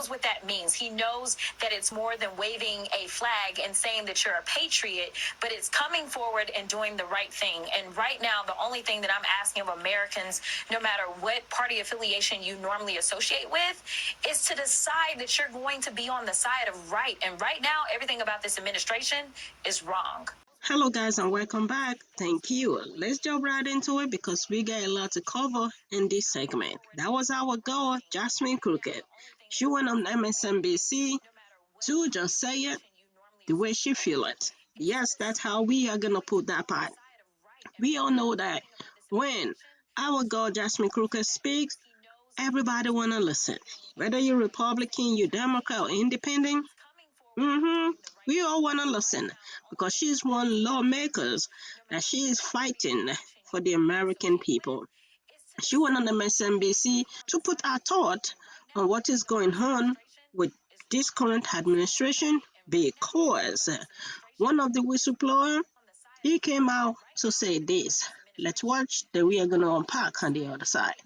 knows what that means. He knows that it's more than waving a flag and saying that you're a patriot, but it's coming forward and doing the right thing. And right now, the only thing that I'm asking of Americans, no matter what party affiliation you normally associate with, is to decide that you're going to be on the side of right. And right now, everything about this administration is wrong. Hello guys and welcome back. Thank you. Let's jump right into it because we got a lot to cover in this segment. That was our girl, Jasmine Crockett. She went on MSNBC to just say it the way she feel it. Yes, that's how we are gonna put that part. We all know that when our girl Jasmine Crockett speaks, everybody wanna listen. Whether you're Republican, you're Democrat, or Independent, we all want to listen because she's one lawmakers that she is fighting for the American people. She went on the MSNBC to put our thought on what is going on with this current administration because one of the whistleblower, he came out to say this. Let's watch, then we are going to unpack on the other side.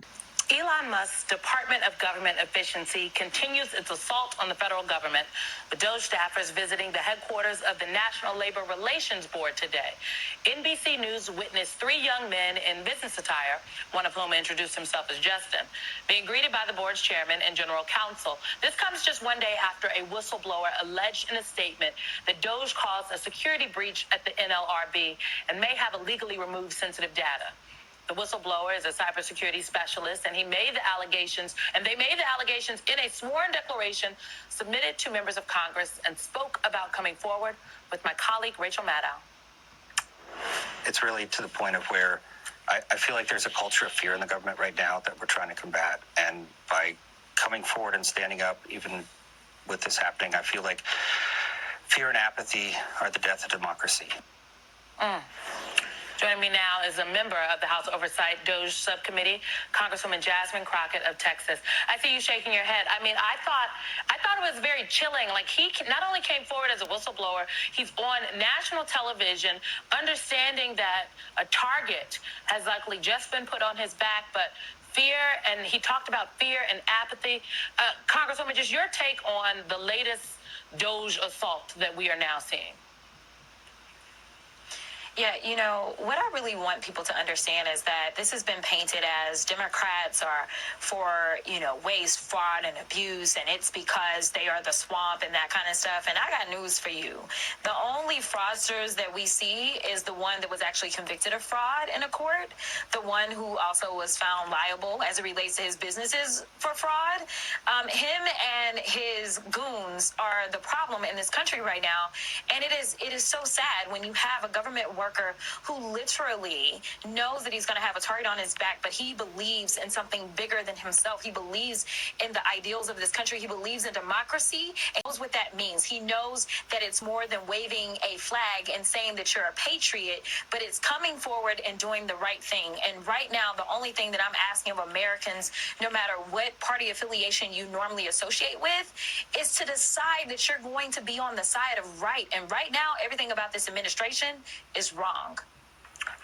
Elon Musk's Department of Government Efficiency continues its assault on the federal government, with DOGE staffers visiting the headquarters of the National Labor Relations Board today. NBC News witnessed 3 young men in business attire, one of whom introduced himself as Justin, being greeted by the board's chairman and general counsel. This comes just one day after a whistleblower alleged in a statement that DOGE caused a security breach at the NLRB and may have illegally removed sensitive data. The whistleblower is a cybersecurity specialist, and they made the allegations in a sworn declaration submitted to members of Congress and spoke about coming forward with my colleague, Rachel Maddow. It's really to the point of where I feel like there's a culture of fear in the government right now that we're trying to combat. And by coming forward and standing up, even with this happening, I feel like fear and apathy are the death of democracy. Joining me now is a member of the House Oversight DOGE Subcommittee, Congresswoman Jasmine Crockett of Texas. I see you shaking your head. I mean, I thought it was very chilling. Like, he not only came forward as a whistleblower, he's on national television, understanding that a target has likely just been put on his back, but fear, and he talked about fear and apathy. Congresswoman, just your take on the latest DOGE assault that we are now seeing. Yeah, you know, what I really want people to understand is that this has been painted as Democrats are for, waste, fraud, and abuse, and it's because they are the swamp and that kind of stuff. And I got news for you. The only fraudsters that we see is the one that was actually convicted of fraud in a court, the one who also was found liable as it relates to his businesses for fraud. Him and his goons are the problem in this country right now. And it is so sad when you have a government worker who literally knows that he's going to have a target on his back, but he believes in something bigger than himself. He believes in the ideals of this country. He believes in democracy and knows what that means. He knows that it's more than waving a flag and saying that you're a patriot, but it's coming forward and doing the right thing. And right now, the only thing that I'm asking of Americans, no matter what party affiliation you normally associate with, is to decide that you're going to be on the side of right. And right now, everything about this administration is wrong.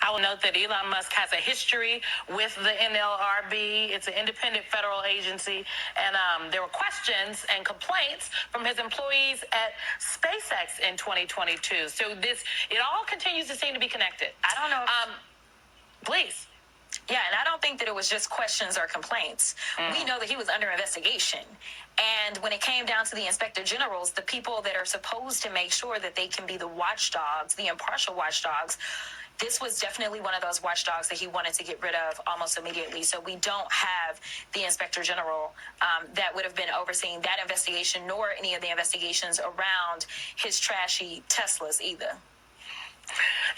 I will note that Elon Musk has a history with the NLRB. It's an independent federal agency. And there were questions and complaints from his employees at SpaceX in 2022. So it all continues to seem to be connected. I don't know. Please. Yeah, and I don't think that it was just questions or complaints. We know that he was under investigation. And when it came down to the inspector generals, the people that are supposed to make sure that they can be the watchdogs, the impartial watchdogs, this was definitely one of those watchdogs that he wanted to get rid of almost immediately. So we don't have the inspector general that would have been overseeing that investigation, nor any of the investigations around his trashy Teslas either.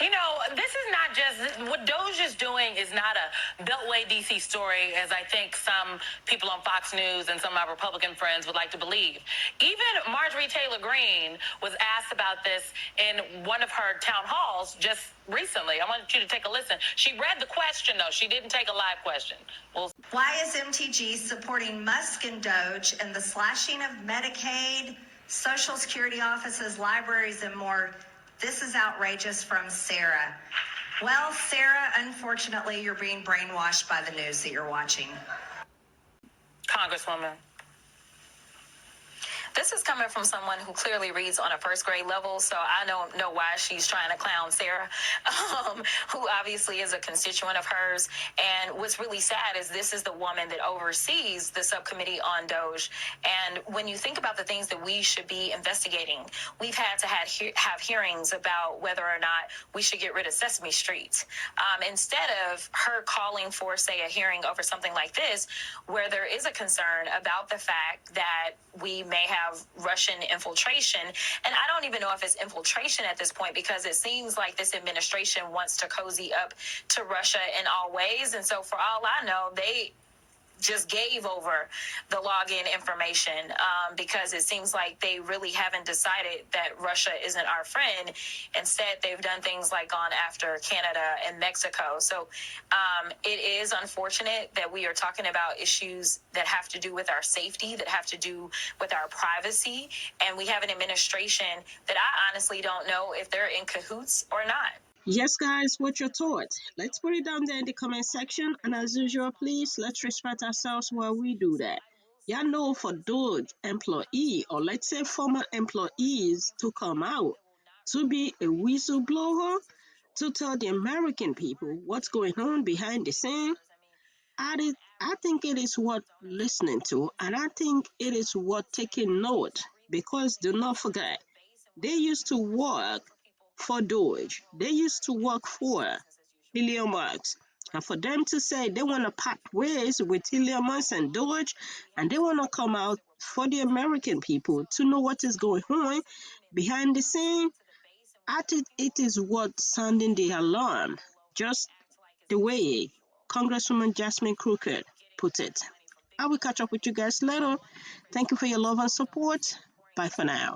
You know, this is not just, what DOGE is doing is not a Beltway DC story, as I think some people on Fox News and some of my Republican friends would like to believe. Even Marjorie Taylor Greene was asked about this in one of her town halls just recently. I want you to take a listen. She read the question, though. She didn't take a live question. Why is MTG supporting Musk and DOGE and the slashing of Medicaid, Social Security offices, libraries, and more? This is outrageous, from Sarah. Well, Sarah, unfortunately, you're being brainwashed by the news that you're watching. Congresswoman. this is coming from someone who clearly reads on a first grade level, so I don't know why she's trying to clown Sarah, who obviously is a constituent of hers. And what's really sad is this is the woman that oversees the subcommittee on DOGE. And when you think about the things that we should be investigating, we've had to have hearings about whether or not we should get rid of Sesame Street. Instead of her calling for, say, a hearing over something like this, where there is a concern about the fact that we may have Russian infiltration. And I don't even know if it's infiltration at this point, because it seems like this administration wants to cozy up to Russia in all ways. And so for all I know, they just gave over the login information because it seems like they really haven't decided that Russia isn't our friend. Instead, they've done things like gone after Canada and Mexico. So it is unfortunate that we are talking about issues that have to do with our safety, that have to do with our privacy. And we have an administration that I honestly don't know if they're in cahoots or not. Yes, guys, what's your thoughts? Let's put it down there in the comment section. And as usual, please, let's respect ourselves while we do that. Y'all know for DOGE employee, or let's say former employees, to come out to be a whistleblower, to tell the American people what's going on behind the scene, I think it is worth listening to, and I think it is worth taking note, because do not forget, they used to work for DOGE. They used to work for Elon Musk. And for them to say they want to part ways with Elon Musk and DOGE, and they want to come out for the American people to know what is going on behind the scene, I think it is worth sounding the alarm, just the way Congresswoman Jasmine Crockett put it. I will catch up with you guys later. Thank you for your love and support. Bye for now.